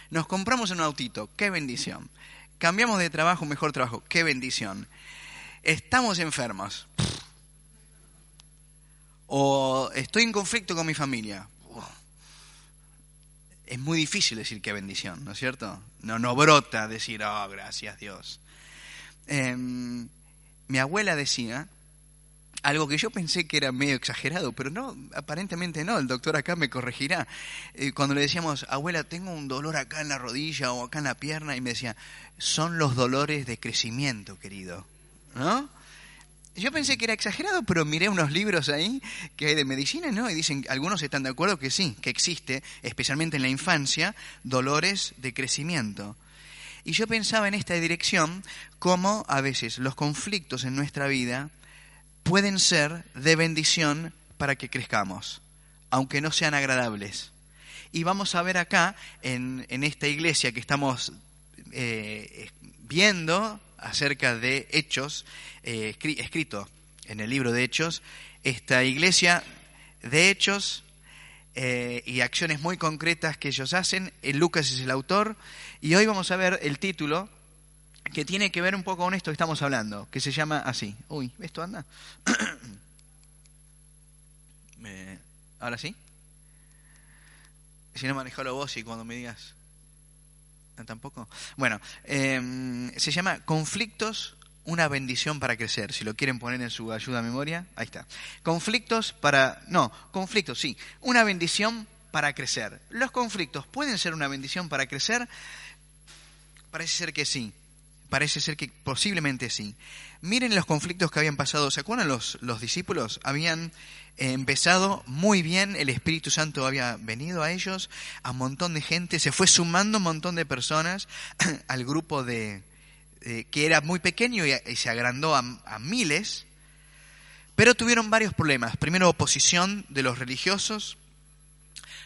Nos compramos un autito, qué bendición. Cambiamos de trabajo, mejor trabajo, qué bendición. Estamos enfermos. O estoy en conflicto con mi familia. Es muy difícil decir qué bendición, ¿no es cierto? No brota decir, oh, gracias Dios. Mi abuela decía algo que yo pensé que era medio exagerado, pero no, aparentemente no, el doctor acá me corregirá. Cuando le decíamos, abuela, tengo un dolor acá en la rodilla o acá en la pierna, y me decía, son los dolores de crecimiento, querido, ¿no? Yo pensé que era exagerado, pero miré unos libros ahí que hay de medicina, ¿no? Y dicen, algunos están de acuerdo que sí, que existe, especialmente en la infancia, dolores de crecimiento. Y yo pensaba en esta dirección, cómo a veces los conflictos en nuestra vida pueden ser de bendición para que crezcamos, aunque no sean agradables. Y vamos a ver acá, en esta iglesia que estamos viendo acerca de Hechos, escrito en el libro de Hechos, esta iglesia de Hechos y acciones muy concretas que ellos hacen. Lucas es el autor, y hoy vamos a ver el título que tiene que ver un poco con esto que estamos hablando, que se llama así. Uy, ¿esto anda? ¿Ahora sí? Si no, manejalo vos y cuando me digas... ¿No, tampoco? Bueno, se llama Conflictos, una bendición para crecer. Si lo quieren poner en su ayuda a memoria, ahí está. Conflictos, sí. Una bendición para crecer. ¿Los conflictos pueden ser una bendición para crecer? Parece ser que sí. Parece ser que posiblemente sí. Miren los conflictos que habían pasado. ¿Se acuerdan los discípulos? Habían empezado muy bien, el Espíritu Santo había venido a ellos, a un montón de gente, se fue sumando un montón de personas al grupo que era muy pequeño y se agrandó a miles, pero tuvieron varios problemas. Primero, oposición de los religiosos,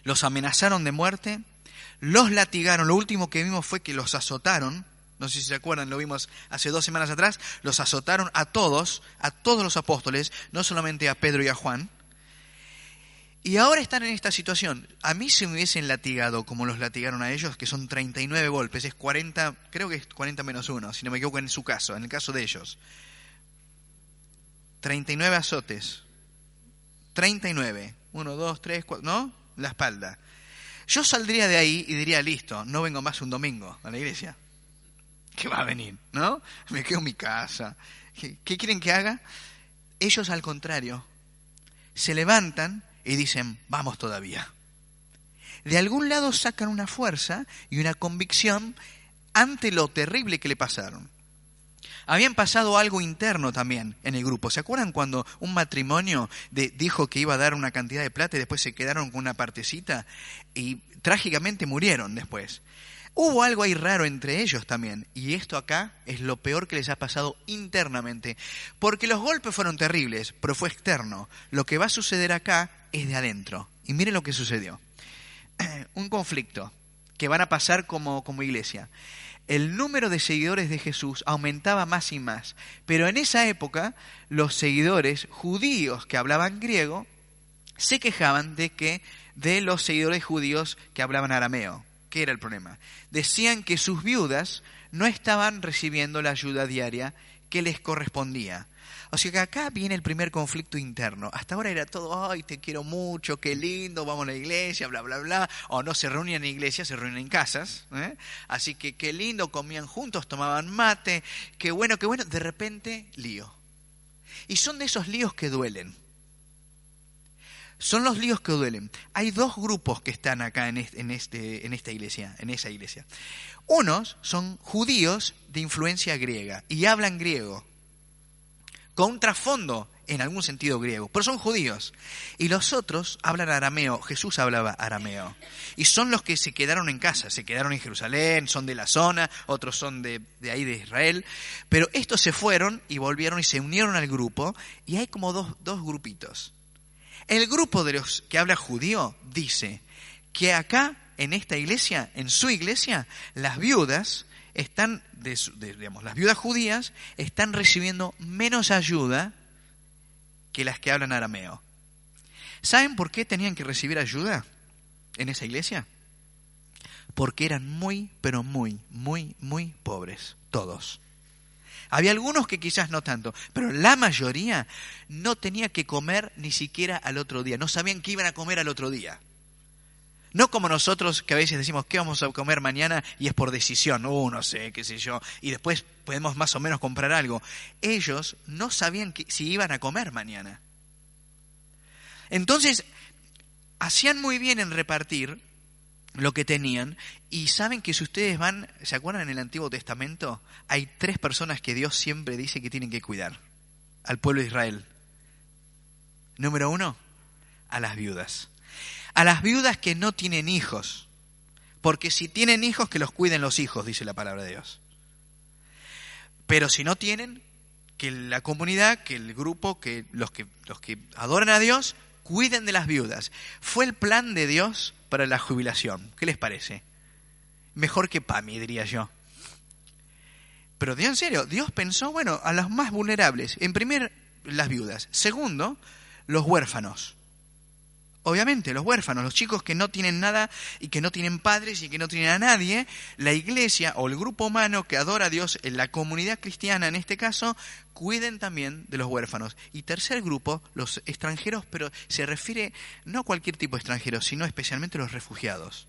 los amenazaron de muerte, los latigaron. Lo último que vimos fue que los azotaron. No sé si se acuerdan, lo vimos hace 2 semanas atrás. Los azotaron a todos los apóstoles, no solamente a Pedro y a Juan. Y ahora están en esta situación. A mí se me hubiesen latigado como los latigaron a ellos, que son 39 golpes, es 40, creo que es 40 menos 1, si no me equivoco en su caso, en el caso de ellos. 39 azotes. 39. 1, 2, 3, 4, ¿no? La espalda. Yo saldría de ahí y diría, listo, no vengo más un domingo a la iglesia. ¿Qué va a venir? ¿No? Me quedo en mi casa. ¿Qué quieren que haga? Ellos, al contrario, se levantan y dicen, vamos todavía. De algún lado sacan una fuerza y una convicción ante lo terrible que le pasaron. Habían pasado algo interno también en el grupo. ¿Se acuerdan cuando un matrimonio dijo que iba a dar una cantidad de plata y después se quedaron con una partecita y trágicamente murieron después? Hubo algo ahí raro entre ellos también, y esto acá es lo peor que les ha pasado internamente, porque los golpes fueron terribles, pero fue externo. Lo que va a suceder acá es de adentro, y miren lo que sucedió. Un conflicto que van a pasar como iglesia. El número de seguidores de Jesús aumentaba más y más, pero en esa época los seguidores judíos que hablaban griego se quejaban de los seguidores judíos que hablaban arameo. ¿Qué era el problema? Decían que sus viudas no estaban recibiendo la ayuda diaria que les correspondía. O sea que acá viene el primer conflicto interno. Hasta ahora era todo, ay, te quiero mucho, qué lindo, vamos a la iglesia, bla, bla, bla. O no se reunían en iglesias, se reunían en casas. Así que qué lindo, comían juntos, tomaban mate, qué bueno, qué bueno. De repente, lío. Y son de esos líos que duelen. Son los líos que duelen. Hay 2 grupos que están acá en esta iglesia, en esa iglesia. Unos son judíos de influencia griega y hablan griego, con un trasfondo en algún sentido griego, pero son judíos. Y los otros hablan arameo. Jesús hablaba arameo. Y son los que se quedaron en casa, se quedaron en Jerusalén, son de la zona, otros son de ahí de Israel. Pero estos se fueron y volvieron y se unieron al grupo, y hay como dos grupitos. El grupo de los que habla judío dice que acá, en esta iglesia, en su iglesia, las viudas están, las viudas judías están recibiendo menos ayuda que las que hablan arameo. ¿Saben por qué tenían que recibir ayuda en esa iglesia? porque eran muy, pero muy, muy, muy pobres, todos. Había algunos que quizás no tanto, pero la mayoría no tenía que comer ni siquiera al otro día, no sabían qué iban a comer al otro día. No como nosotros que a veces decimos qué vamos a comer mañana y es por decisión, no sé, qué sé yo, y después podemos más o menos comprar algo. Ellos no sabían si iban a comer mañana. Entonces, hacían muy bien en repartir lo que tenían, y saben que si ustedes ¿se acuerdan en el Antiguo Testamento? Hay 3 personas que Dios siempre dice que tienen que cuidar al pueblo de Israel. Número 1, a las viudas. A las viudas que no tienen hijos, porque si tienen hijos, que los cuiden los hijos, dice la palabra de Dios. Pero si no tienen, que la comunidad, que el grupo, que los que adoran a Dios, cuiden de las viudas. Fue el plan de Dios para la jubilación. ¿Qué les parece? Mejor que PAMI, diría yo. Pero en serio, Dios pensó, a los más vulnerables. En primer, las viudas. Segundo, los huérfanos. Obviamente, los huérfanos, los chicos que no tienen nada y que no tienen padres y que no tienen a nadie, la iglesia o el grupo humano que adora a Dios, en la comunidad cristiana en este caso, cuiden también de los huérfanos. Y tercer grupo, los extranjeros, pero se refiere no a cualquier tipo de extranjero, sino especialmente a los refugiados.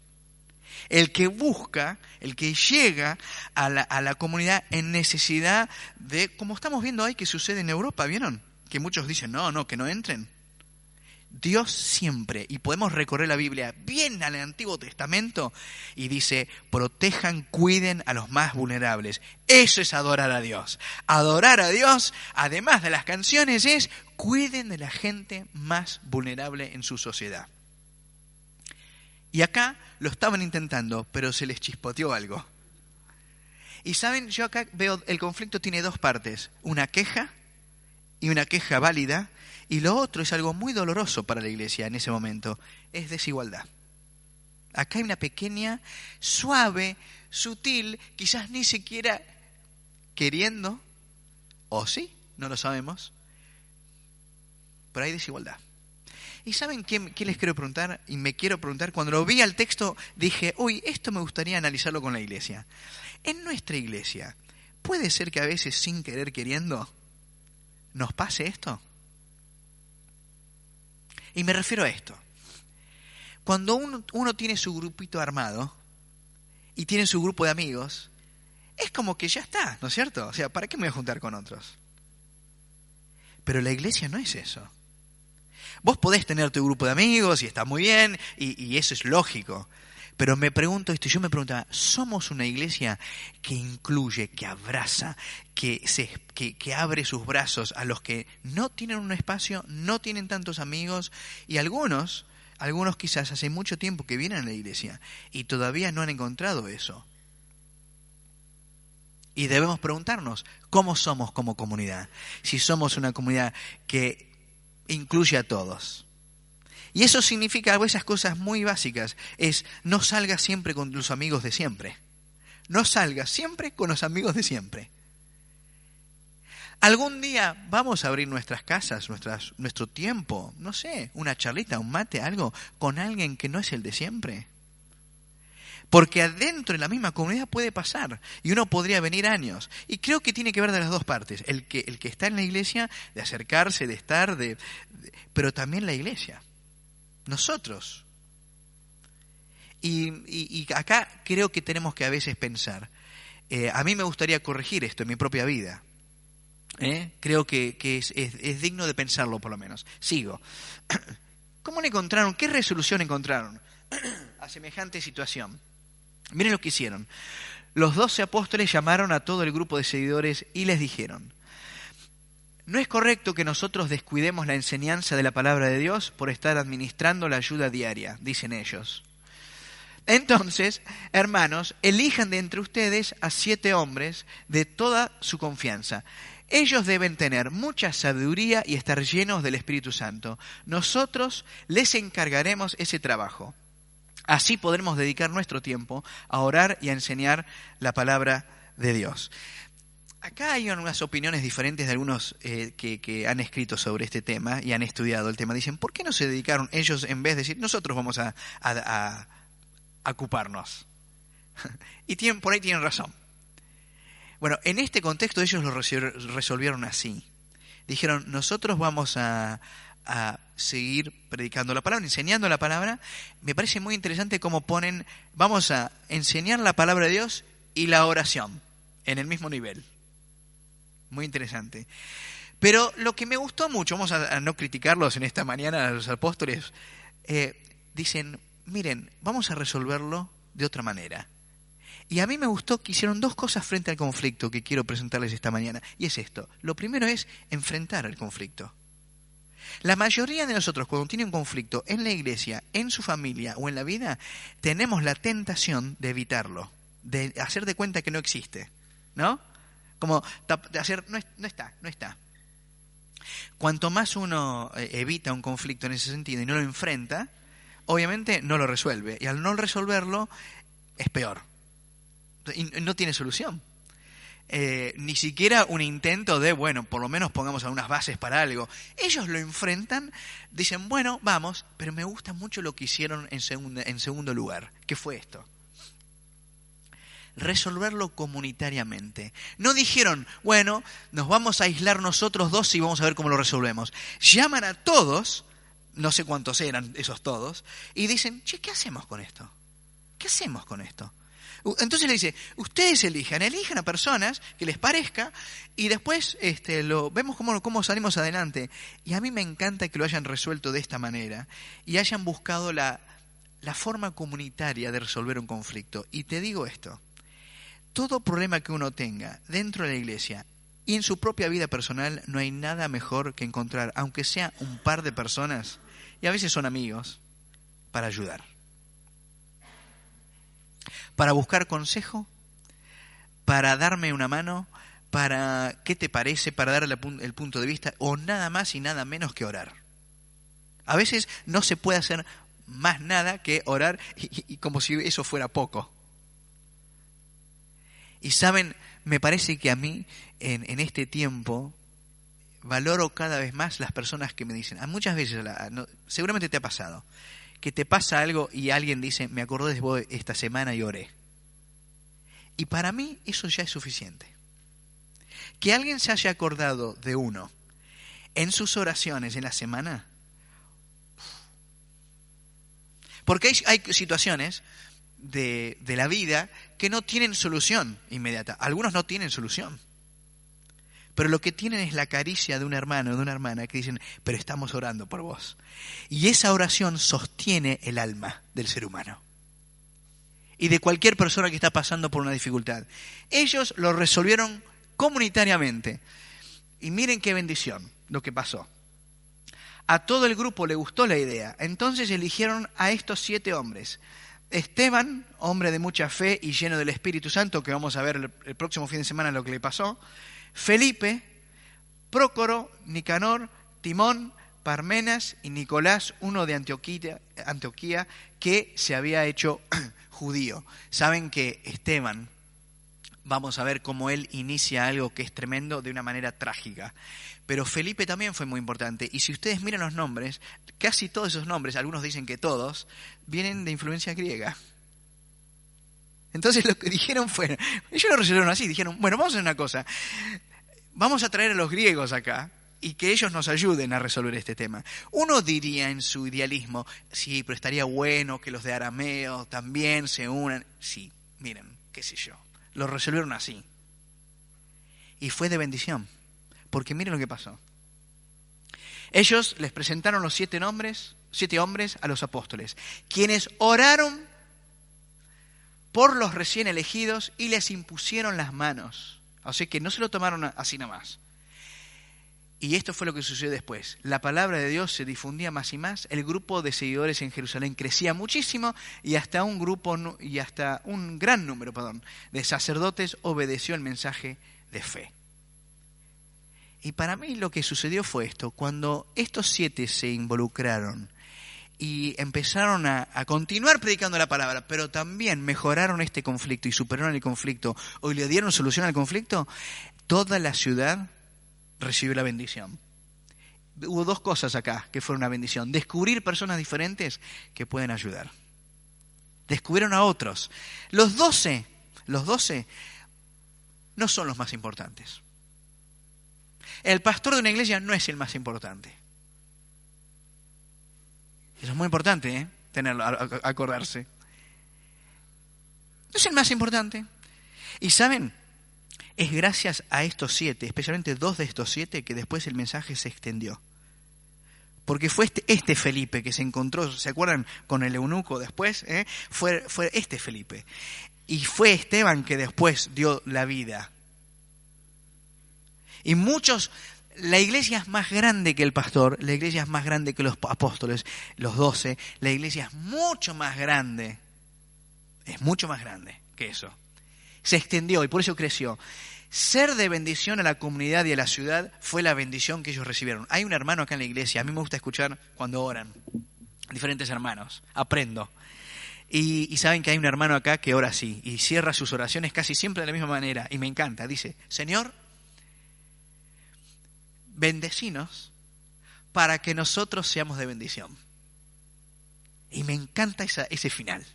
El que busca, el que llega a la comunidad en necesidad de, como estamos viendo ahí que sucede en Europa, ¿vieron? Que muchos dicen, no, que no entren. Dios siempre, y podemos recorrer la Biblia bien al Antiguo Testamento, y dice, protejan, cuiden a los más vulnerables. Eso es adorar a Dios. Adorar a Dios, además de las canciones, es cuiden de la gente más vulnerable en su sociedad. Y acá lo estaban intentando, pero se les chispoteó algo. Y saben, yo acá veo, el conflicto tiene 2 partes, una queja y una queja válida, y lo otro es algo muy doloroso para la iglesia en ese momento, es desigualdad. Acá hay una pequeña, suave, sutil, quizás ni siquiera queriendo, o sí, no lo sabemos, pero hay desigualdad. ¿Y saben qué les quiero preguntar? Y me quiero preguntar, cuando lo vi al texto, dije, esto me gustaría analizarlo con la iglesia. En nuestra iglesia, ¿puede ser que a veces sin querer queriendo nos pase esto? Y me refiero a esto. Cuando uno tiene su grupito armado y tiene su grupo de amigos, es como que ya está, ¿no es cierto? O sea, ¿para qué me voy a juntar con otros? Pero la iglesia no es eso. Vos podés tener tu grupo de amigos y está muy bien, y eso es lógico. Pero me pregunto esto, yo me preguntaba, ¿somos una iglesia que incluye, que abraza, que abre sus brazos a los que no tienen un espacio, no tienen tantos amigos, y algunos quizás hace mucho tiempo que vienen a la iglesia y todavía no han encontrado eso? Y debemos preguntarnos, ¿cómo somos como comunidad? Si somos una comunidad que incluye a todos. Y eso significa algo, esas cosas muy básicas, es no salgas siempre con los amigos de siempre. No salgas siempre con los amigos de siempre. Algún día vamos a abrir nuestras casas, nuestro tiempo, no sé, una charlita, un mate, algo, con alguien que no es el de siempre. Porque adentro de la misma comunidad puede pasar, y uno podría venir años. Y creo que tiene que ver de las 2 partes, el que está en la iglesia, de acercarse, de estar, pero también la iglesia. Nosotros. Y acá creo que tenemos que a veces pensar. A mí me gustaría corregir esto en mi propia vida. Creo que es digno de pensarlo por lo menos. Sigo. ¿Cómo le encontraron? ¿Qué resolución encontraron a semejante situación? Miren lo que hicieron. Los 12 apóstoles llamaron a todo el grupo de seguidores y les dijeron: no es correcto que nosotros descuidemos la enseñanza de la palabra de Dios por estar administrando la ayuda diaria, dicen ellos. Entonces, hermanos, elijan de entre ustedes a 7 hombres de toda su confianza. Ellos deben tener mucha sabiduría y estar llenos del Espíritu Santo. Nosotros les encargaremos ese trabajo. Así podremos dedicar nuestro tiempo a orar y a enseñar la palabra de Dios. Acá hay unas opiniones diferentes de algunos que han escrito sobre este tema y han estudiado el tema. Dicen, ¿por qué no se dedicaron ellos en vez de decir, nosotros vamos a ocuparnos? Y por ahí tienen razón. Bueno, en este contexto ellos lo resolvieron así. Dijeron, nosotros vamos a seguir predicando la palabra, enseñando la palabra. Me parece muy interesante cómo ponen, vamos a enseñar la palabra de Dios y la oración en el mismo nivel. Muy interesante. Pero lo que me gustó mucho, vamos a no criticarlos en esta mañana, a los apóstoles, dicen, miren, vamos a resolverlo de otra manera. Y a mí me gustó que hicieron dos cosas frente al conflicto que quiero presentarles esta mañana. Y es esto. Lo primero es enfrentar el conflicto. La mayoría de nosotros, cuando tiene un conflicto en la iglesia, en su familia o en la vida, tenemos la tentación de evitarlo, de hacer de cuenta que no existe, ¿no? Como de hacer, no está. Cuanto más uno evita un conflicto en ese sentido y no lo enfrenta, obviamente no lo resuelve. Y al no resolverlo, es peor. Y no tiene solución. Ni siquiera un intento de, bueno, por lo menos pongamos algunas bases para algo. Ellos lo enfrentan, dicen, bueno, vamos, pero me gusta mucho lo que hicieron en segundo lugar. ¿Qué fue esto? Resolverlo comunitariamente. No dijeron, bueno, nos vamos a aislar nosotros dos y vamos a ver cómo lo resolvemos. Llaman a todos, no sé cuántos eran esos todos, y dicen, che, ¿qué hacemos con esto? ¿Qué hacemos con esto? Entonces le dice, ustedes elijan a personas que les parezca y después vemos cómo salimos adelante. Y a mí me encanta que lo hayan resuelto de esta manera y hayan buscado la forma comunitaria de resolver un conflicto. Y te digo esto, todo problema que uno tenga dentro de la iglesia y en su propia vida personal, no hay nada mejor que encontrar, aunque sea un par de personas, y a veces son amigos, para ayudar. Para buscar consejo, para darme una mano, para qué te parece, para darle el punto de vista, o nada más y nada menos que orar. A veces no se puede hacer más nada que orar y como si eso fuera poco. Y saben, me parece que a mí en este tiempo valoro cada vez más las personas que me dicen, muchas veces, seguramente te ha pasado, que te pasa algo y alguien dice, me acordé de vos esta semana y oré. Y para mí eso ya es suficiente. Que alguien se haya acordado de uno en sus oraciones en la semana. Porque hay situaciones de la vida que no tienen solución inmediata. Algunos no tienen solución. Pero lo que tienen es la caricia de un hermano o de una hermana que dicen, pero estamos orando por vos. Y esa oración sostiene el alma del ser humano. Y de cualquier persona que está pasando por una dificultad. Ellos lo resolvieron comunitariamente. Y miren qué bendición lo que pasó. A todo el grupo le gustó la idea. Entonces eligieron a estos 7 hombres. Esteban, hombre de mucha fe y lleno del Espíritu Santo, que vamos a ver el próximo fin de semana lo que le pasó. Felipe, Prócoro, Nicanor, Timón, Parmenas y Nicolás, uno de Antioquía, que se había hecho judío. Saben que Esteban, vamos a ver cómo él inicia algo que es tremendo de una manera trágica. Pero Felipe también fue muy importante. Y si ustedes miran los nombres, casi todos esos nombres, algunos dicen que todos, vienen de influencia griega. Entonces lo que dijeron fue, ellos lo resolvieron así, dijeron, bueno, vamos a hacer una cosa, vamos a traer a los griegos acá y que ellos nos ayuden a resolver este tema. Uno diría en su idealismo, sí, pero estaría bueno que los de arameo también se unan. Sí, miren, qué sé yo, lo resolvieron así. Y fue de bendición, porque miren lo que pasó. Ellos les presentaron los 7 hombres a los apóstoles, quienes oraron por los recién elegidos y les impusieron las manos. O sea que no se lo tomaron así nomás. Y esto fue lo que sucedió después. La palabra de Dios se difundía más y más. El grupo de seguidores en Jerusalén crecía muchísimo y hasta un gran número, de sacerdotes obedeció el mensaje de fe. Y para mí lo que sucedió fue esto. Cuando estos 7 se involucraron y empezaron a continuar predicando la palabra, pero también mejoraron este conflicto y superaron el conflicto, o le dieron solución al conflicto, toda la ciudad recibió la bendición. Hubo 2 cosas acá que fueron una bendición. Descubrir personas diferentes que pueden ayudar. descubrieron a otros. Los 12 no son los más importantes. El pastor de una iglesia no es el más importante. Eso es muy importante, tenerlo, acordarse. No es el más importante. Y ¿saben? Es gracias a estos 7, especialmente 2 de estos 7, que después el mensaje se extendió. Porque fue este Felipe que se encontró, ¿se acuerdan? Con el eunuco después, fue este Felipe. Y fue Esteban que después dio la vida. Y muchos, la iglesia es más grande que el pastor, la iglesia es más grande que los apóstoles, los 12, la iglesia es mucho más grande que eso. Se extendió y por eso creció. Ser de bendición a la comunidad y a la ciudad fue la bendición que ellos recibieron. Hay un hermano acá en la iglesia, a mí me gusta escuchar cuando oran, diferentes hermanos, aprendo. Y saben que hay un hermano acá que ora así, y cierra sus oraciones casi siempre de la misma manera, y me encanta. Dice, Señor, bendecinos para que nosotros seamos de bendición. Y me encanta ese final.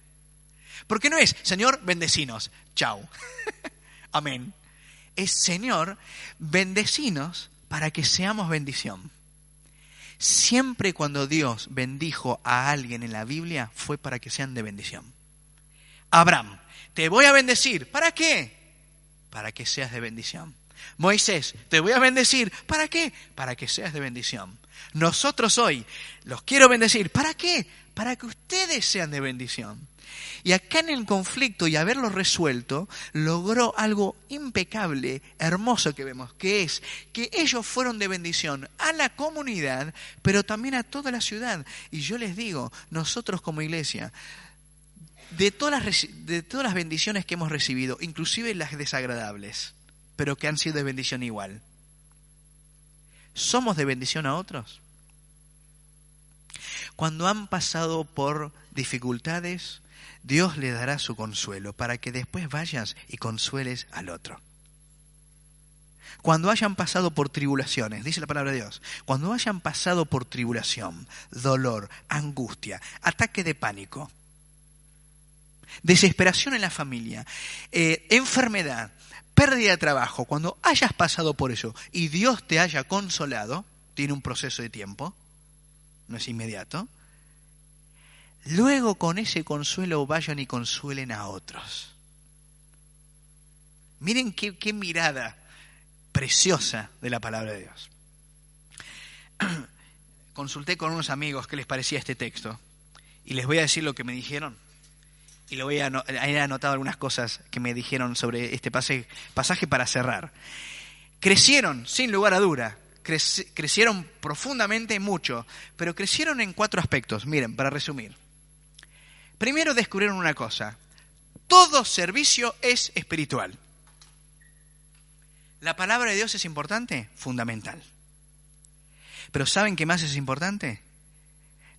Porque no es, Señor, bendecinos, chau, amén. Es, Señor, bendecinos para que seamos bendición. Siempre cuando Dios bendijo a alguien en la Biblia fue para que sean de bendición. Abraham, te voy a bendecir. ¿Para qué? Para que seas de bendición. Moisés, te voy a bendecir. ¿Para qué? Para que seas de bendición. Nosotros hoy los quiero bendecir. ¿Para qué? Para que ustedes sean de bendición. Y acá en el conflicto y haberlo resuelto, logró algo impecable, hermoso que vemos, que es que ellos fueron de bendición a la comunidad, pero también a toda la ciudad. Y yo les digo, nosotros como iglesia, de todas las bendiciones que hemos recibido, inclusive las desagradables, pero que han sido de bendición igual, ¿somos de bendición a otros? Cuando han pasado por dificultades, Dios le dará su consuelo para que después vayas y consueles al otro. Cuando hayan pasado por tribulaciones, dice la palabra de Dios, cuando hayan pasado por tribulación, dolor, angustia, ataque de pánico, desesperación en la familia, enfermedad, pérdida de trabajo, cuando hayas pasado por eso y Dios te haya consolado, tiene un proceso de tiempo, no es inmediato. Luego con ese consuelo vayan y consuelen a otros. Miren qué mirada preciosa de la palabra de Dios. Consulté con unos amigos qué les parecía este texto y les voy a decir lo que me dijeron. Y he anotado algunas cosas que me dijeron sobre este pasaje para cerrar. Crecieron, sin lugar a duda, crecieron profundamente mucho, pero crecieron en 4 aspectos. Miren, para resumir. Primero descubrieron una cosa: todo servicio es espiritual. ¿La palabra de Dios es importante? Fundamental. Pero ¿saben qué más es importante?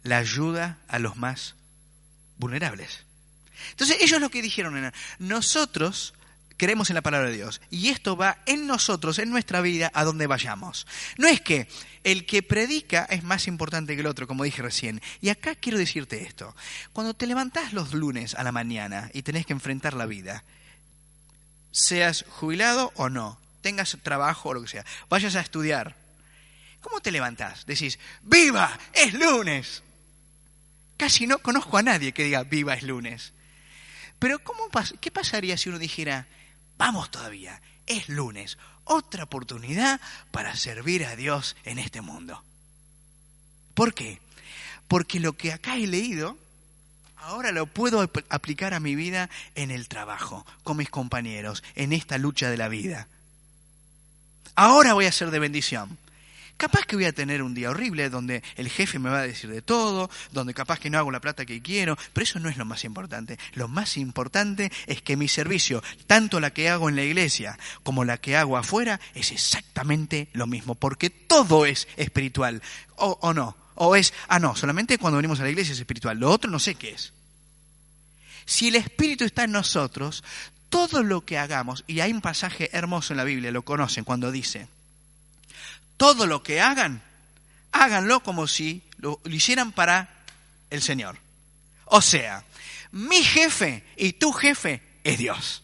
La ayuda a los más vulnerables. Entonces ellos lo que dijeron era, nosotros creemos en la palabra de Dios y esto va en nosotros, en nuestra vida, a donde vayamos. No es que el que predica es más importante que el otro, como dije recién. Y acá quiero decirte esto. Cuando te levantás los lunes a la mañana y tenés que enfrentar la vida, seas jubilado o no, tengas trabajo o lo que sea, vayas a estudiar, ¿cómo te levantás? Decís, ¡viva! ¡Es lunes! Casi no conozco a nadie que diga, ¡viva! Es lunes. Pero ¿qué pasaría si uno dijera, vamos todavía, es lunes, otra oportunidad para servir a Dios en este mundo? ¿Por qué? Porque lo que acá he leído, ahora lo puedo aplicar a mi vida en el trabajo, con mis compañeros, en esta lucha de la vida. Ahora voy a ser de bendición. Capaz que voy a tener un día horrible donde el jefe me va a decir de todo, donde capaz que no hago la plata que quiero, pero eso no es lo más importante. Lo más importante es que mi servicio, tanto la que hago en la iglesia como la que hago afuera, es exactamente lo mismo, porque todo es espiritual, o no, o es, no, solamente cuando venimos a la iglesia es espiritual, lo otro no sé qué es. Si el Espíritu está en nosotros, todo lo que hagamos, y hay un pasaje hermoso en la Biblia, lo conocen, cuando dice, todo lo que hagan, háganlo como si lo hicieran para el Señor. O sea, Mi jefe y tu jefe es Dios.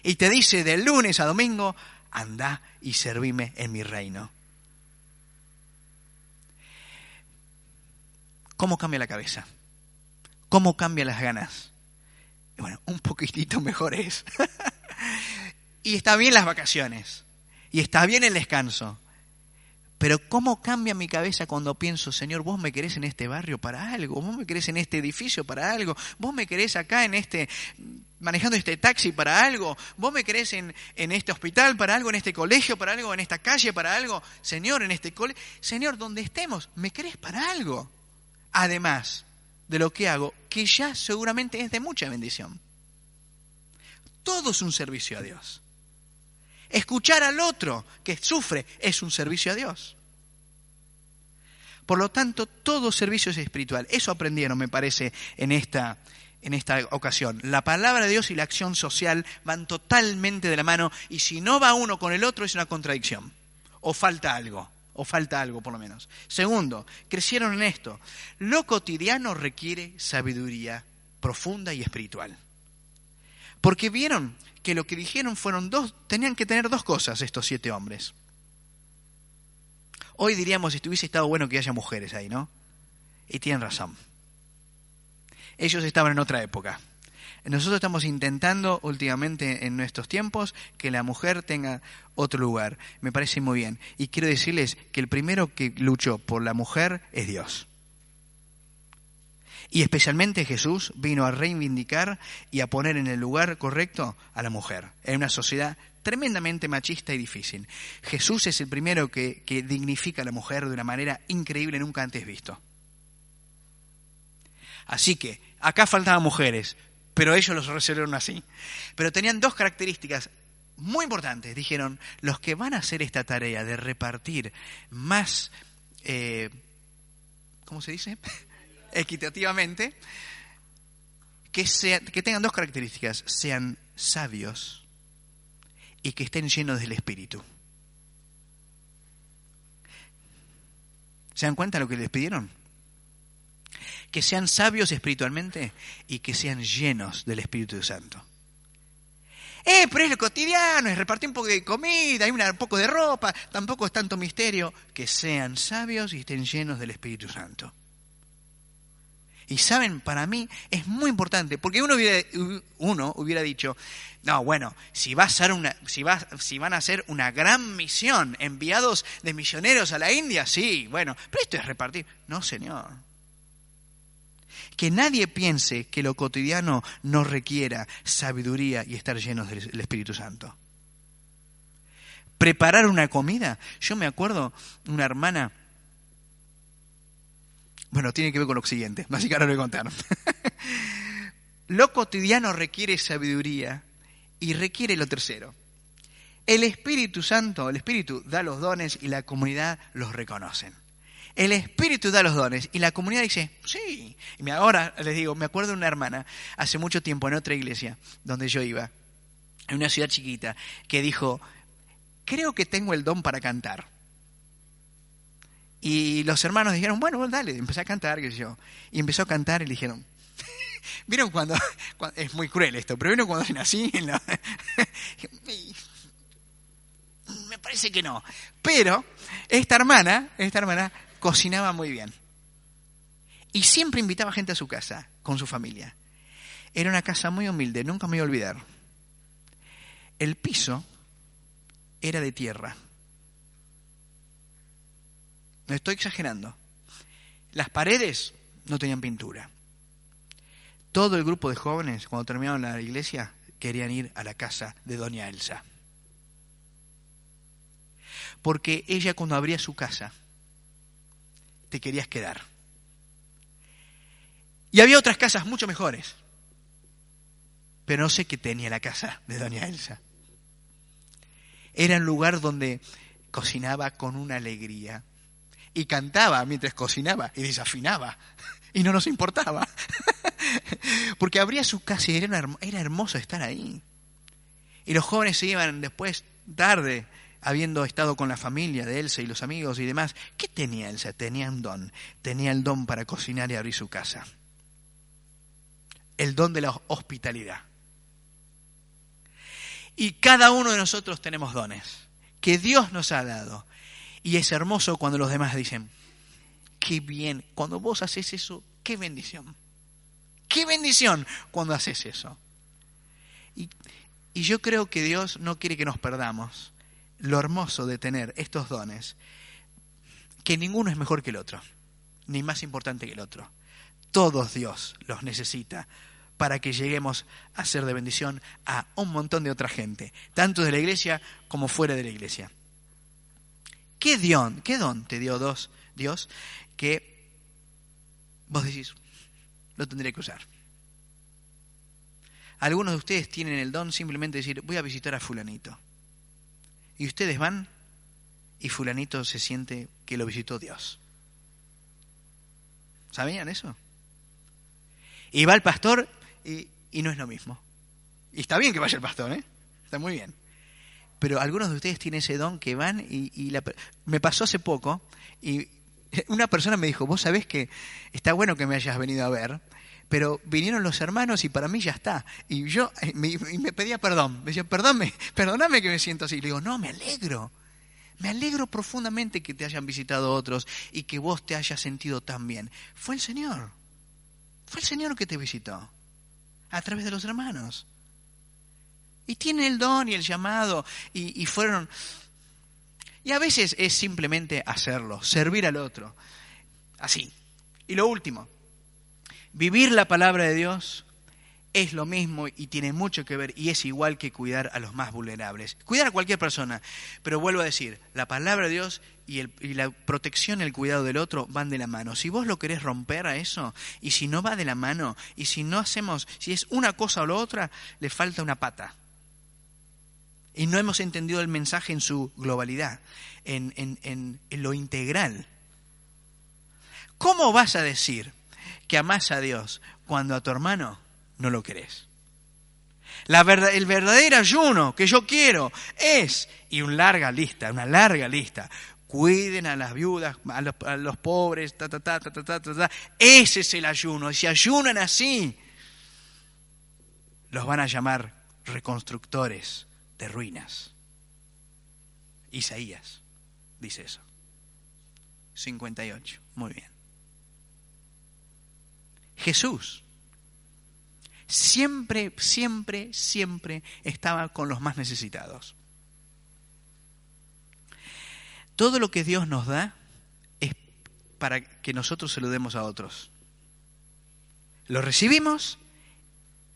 Y te dice de lunes a domingo, andá y servime en mi reino. ¿Cómo cambia la cabeza? ¿Cómo cambian las ganas? Bueno, un poquitito mejor es. Y está bien las vacaciones. Y está bien el descanso. Pero ¿cómo cambia mi cabeza cuando pienso, Señor, vos me querés en este barrio para algo? ¿Vos me querés en este edificio para algo? ¿Vos me querés acá manejando este taxi para algo? ¿Vos me querés en este hospital para algo? ¿En este colegio para algo? ¿En esta calle para algo? Señor, en este colegio. Señor, donde estemos, ¿me querés para algo? Además de lo que hago, que ya seguramente es de mucha bendición. Todo es un servicio a Dios. Escuchar al otro que sufre es un servicio a Dios. Por lo tanto, todo servicio es espiritual. Eso aprendieron, me parece, en esta ocasión. La palabra de Dios y la acción social van totalmente de la mano, y si no va uno con el otro es una contradicción. O falta algo por lo menos. Segundo, crecieron en esto. Lo cotidiano requiere sabiduría profunda y espiritual. Porque vieron que lo que dijeron tenían que tener dos cosas estos 7 hombres. Hoy diríamos, si hubiese estado bueno que haya mujeres ahí, ¿no? Y tienen razón. Ellos estaban en otra época. Nosotros estamos intentando últimamente en nuestros tiempos que la mujer tenga otro lugar. Me parece muy bien. Y quiero decirles que el primero que luchó por la mujer es Dios. Y especialmente Jesús vino a reivindicar y a poner en el lugar correcto a la mujer. En una sociedad tremendamente machista y difícil. Jesús es el primero que dignifica a la mujer de una manera increíble, nunca antes visto. Así que acá faltaban mujeres, pero ellos los resolvieron así. Pero tenían 2 características muy importantes. Dijeron, los que van a hacer esta tarea de repartir más, ¿cómo se dice? Equitativamente, que tengan 2 características: sean sabios y que estén llenos del Espíritu. ¿Se dan cuenta de lo que les pidieron? Que sean sabios espiritualmente y que sean llenos del Espíritu Santo. Pero es lo cotidiano, es repartir un poco de comida, hay un poco de ropa, tampoco es tanto misterio. Que sean sabios y estén llenos del Espíritu Santo. Y saben, para mí es muy importante, porque uno hubiera dicho, no, bueno, si van a hacer una gran misión, enviados de misioneros a la India, sí, bueno, pero esto es repartir. No, Señor. Que nadie piense que lo cotidiano no requiera sabiduría y estar llenos del Espíritu Santo. Preparar una comida. Yo me acuerdo, una hermana. Bueno, tiene que ver con lo siguiente, así que ahora lo voy a contar. Lo cotidiano requiere sabiduría y requiere lo tercero. El Espíritu Santo, el Espíritu da los dones y la comunidad los reconocen. El Espíritu da los dones y la comunidad dice, sí. Y ahora les digo, me acuerdo de una hermana hace mucho tiempo en otra iglesia donde yo iba, en una ciudad chiquita, que dijo, creo que tengo el don para cantar. Y los hermanos dijeron, bueno, dale, empecé a cantar, qué sé yo. Y empezó a cantar y le dijeron, ¿vieron cuando es muy cruel esto, pero vieron cuando hacen así? Me parece que no. Pero esta hermana cocinaba muy bien. Y siempre invitaba gente a su casa, con su familia. Era una casa muy humilde, nunca me voy a olvidar. El piso era de tierra. No estoy exagerando. Las paredes no tenían pintura. Todo el grupo de jóvenes, cuando terminaron la iglesia, querían ir a la casa de doña Elsa. Porque ella, cuando abría su casa, te querías quedar. Y había otras casas mucho mejores. Pero no sé qué tenía la casa de doña Elsa. Era un lugar donde cocinaba con una alegría. Y cantaba mientras cocinaba y desafinaba. Y no nos importaba. Porque abría su casa y era hermoso estar ahí. Y los jóvenes se iban después, tarde, habiendo estado con la familia de Elsa y los amigos y demás. ¿Qué tenía Elsa? Tenía un don. Tenía el don para cocinar y abrir su casa. el don de la hospitalidad. Y cada uno de nosotros tenemos dones que Dios nos ha dado. Y es hermoso cuando los demás dicen, qué bien, cuando vos haces eso, qué bendición. Qué bendición cuando haces eso. Y yo creo que Dios no quiere que nos perdamos lo hermoso de tener estos dones, que ninguno es mejor que el otro, ni más importante que el otro. Todos Dios los necesita para que lleguemos a ser de bendición a un montón de otra gente, tanto de la iglesia como fuera de la iglesia. ¿Qué don te dio Dios que vos decís, lo tendré que usar? Algunos de ustedes tienen el don simplemente de decir, voy a visitar a fulanito. Y ustedes van y fulanito se siente que lo visitó Dios. ¿Sabían eso? Y va el pastor y no es lo mismo. Y está bien que vaya el pastor, ¿eh? Está muy bien. Pero algunos de ustedes tienen ese don que van me pasó hace poco y una persona me dijo, vos sabés que está bueno que me hayas venido a ver, pero vinieron los hermanos y para mí ya está. Y yo me pedía perdón. Me decía, perdóname que me siento así. Le digo, no, me alegro profundamente que te hayan visitado otros y que vos te hayas sentido tan bien. Fue el Señor que te visitó a través de los hermanos. Y tiene el don y el llamado y fueron... Y a veces es simplemente hacerlo, servir al otro. Así. Y lo último, vivir la palabra de Dios es lo mismo y tiene mucho que ver y es igual que cuidar a los más vulnerables. Cuidar a cualquier persona, pero vuelvo a decir, la palabra de Dios y la protección y el cuidado del otro van de la mano. Si vos lo querés romper a eso, y si no va de la mano, y si es una cosa o la otra, le falta una pata. Y no hemos entendido el mensaje en su globalidad, en lo integral. ¿Cómo vas a decir que amás a Dios cuando a tu hermano no lo querés? El verdadero ayuno que yo quiero es, y una larga lista, cuiden a las viudas, a los pobres, ese es el ayuno. Y si ayunan así, los van a llamar reconstructores de ruinas. Isaías dice eso. 58, muy bien. Jesús siempre estaba con los más necesitados. Todo lo que Dios nos da es para que nosotros se lo demos a otros. Lo recibimos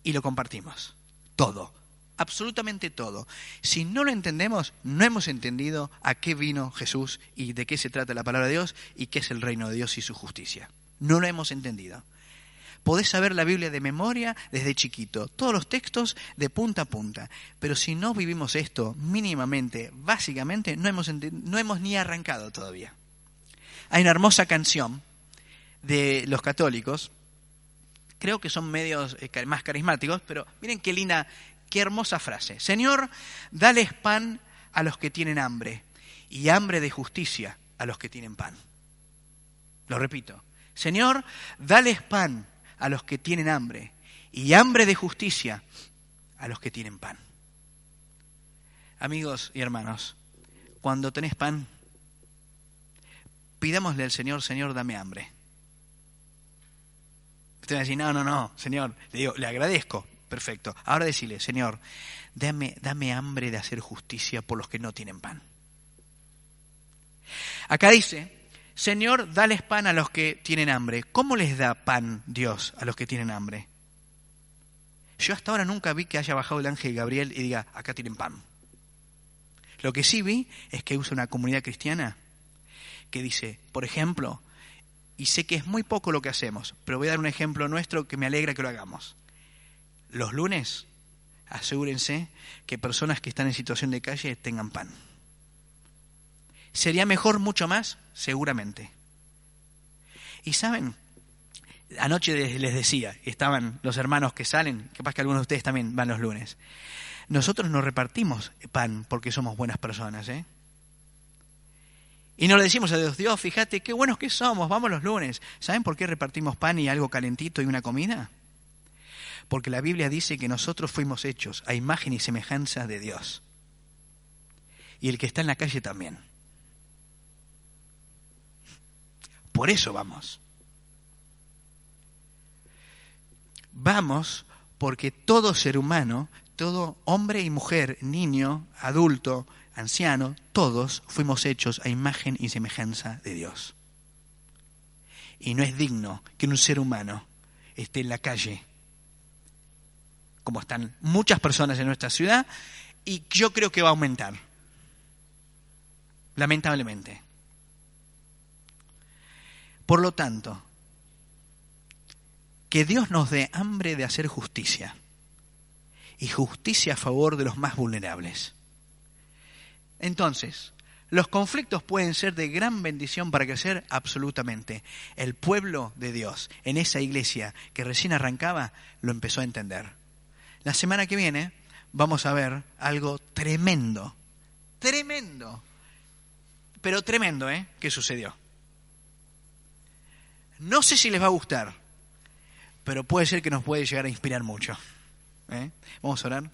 y lo compartimos. Todo, absolutamente todo. Si no lo entendemos, no hemos entendido a qué vino Jesús y de qué se trata la palabra de Dios y qué es el reino de Dios y su justicia. No lo hemos entendido. Podés saber la Biblia de memoria desde chiquito, todos los textos de punta a punta. Pero si no vivimos esto mínimamente, básicamente, no hemos ni arrancado todavía. Hay una hermosa canción de los católicos, creo que son medios más carismáticos, pero miren qué linda, qué hermosa frase. Señor, dales pan a los que tienen hambre y hambre de justicia a los que tienen pan. Lo repito. Señor, dales pan a los que tienen hambre y hambre de justicia a los que tienen pan. Amigos y hermanos, cuando tenés pan, pidámosle al Señor, Señor, dame hambre. Usted va a decir, no, Señor, le digo, le agradezco, perfecto. Ahora decirle, Señor, dame hambre de hacer justicia por los que no tienen pan. Acá dice, Señor, dales pan a los que tienen hambre. ¿Cómo les da pan Dios a los que tienen hambre? Yo hasta ahora nunca vi que haya bajado el ángel Gabriel y diga, acá tienen pan. Lo que sí vi es que usa una comunidad cristiana que dice, por ejemplo, y sé que es muy poco lo que hacemos, pero voy a dar un ejemplo nuestro que me alegra que lo hagamos. Los lunes, asegúrense que personas que están en situación de calle tengan pan. ¿Sería mejor mucho más? Seguramente. Y saben, anoche les decía, estaban los hermanos que salen, capaz que algunos de ustedes también van los lunes. Nosotros no repartimos pan porque somos buenas personas, ¿eh? Y no le decimos a Dios, Dios, fíjate qué buenos que somos, vamos los lunes. ¿Saben por qué repartimos pan y algo calentito y una comida? Porque la Biblia dice que nosotros fuimos hechos a imagen y semejanza de Dios. Y el que está en la calle también. Por eso vamos. Vamos porque todo ser humano, todo hombre y mujer, niño, adulto, anciano, todos fuimos hechos a imagen y semejanza de Dios. Y no es digno que un ser humano esté en la calle, como están muchas personas en nuestra ciudad, y yo creo que va a aumentar, lamentablemente. Por lo tanto, que Dios nos dé hambre de hacer justicia, y justicia a favor de los más vulnerables. Entonces, los conflictos pueden ser de gran bendición para crecer absolutamente. El pueblo de Dios, en esa iglesia que recién arrancaba, lo empezó a entender. La semana que viene vamos a ver algo tremendo, pero tremendo, que sucedió. No sé si les va a gustar, pero puede ser que nos puede llegar a inspirar mucho. Vamos a orar.